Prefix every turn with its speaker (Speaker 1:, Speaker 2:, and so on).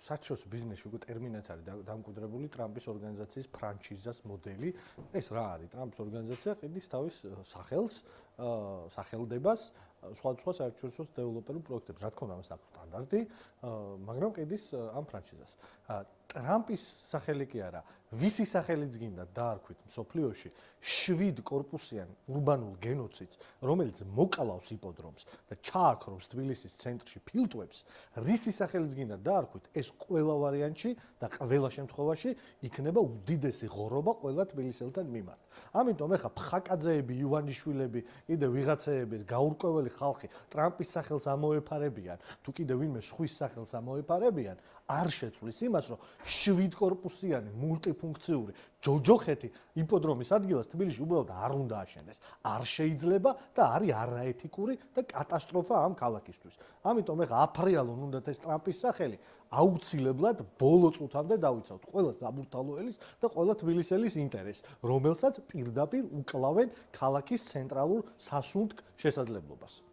Speaker 1: საერთაშორისო ბიზნესში უკვე ტერმინად არის დამკვიდრებული ტრამპის ორგანიზაციის ფრანჩიზას მოდელი. ეს რა არის? ტრამპის ორგანიზაცია ყიდის თავის სახელს, სახელდებას სხვადასხვა საერთაშორისო დეველოპერულ პროექტებს. რა თქმა უნდა, ამას აქვს სტანდარტი, მაგრამ ყიდის ამ ფრანჩიზას. ტრამპის სახელი კი არა, ვისი სახელიც გინდა დაარქვით მსოფლიოში 7 კორპუსიან ურბანულ გენოციდს, რომელიც მოკლავს იპოდრომს და ჩააქრობს თბილისის ცენტრში ფილტვებს, რისი სახელიც გინდა დაარქვით, ეს ყველა ვარიანტში და ყველა შემთხვევაში იქნება უდიდესი ღორობა ყველა თბილისელთან მიმართ. ამიტომ ეხა ფხაკაძეები, ივანიშვილები, კიდე ვიღაცეები, გაურკვეველი ხალხი ტრამპის სახელს ამოეფარებიან, თუ კიდე ვინმე სხვის სახელს ამოეფარებიან, არ შეცვლის იმას, რომ 7 კორპუსიანი მულტიფუნქციური ჯოჯოხეთი იპოდრომის ადგილას თბილისში უბრალოდ არ უნდა აშენდეს. არ შეიძლება და არის არაეთიკური და კატასტროფა ამ ქალაქისთვის. ამიტომ ეხა აფრიალონ უნდათ ეს ტრამპის სახელი აუცილებლად ბოლო წუთამდე დავიცავთ ყველა საბურთალოელის და ყველა თბილისელის ინტერესს, რომელსაც პირდაპირ უკლავენ ქალაქის ცენტრალურ სასუნთქ შესაძლებლობას.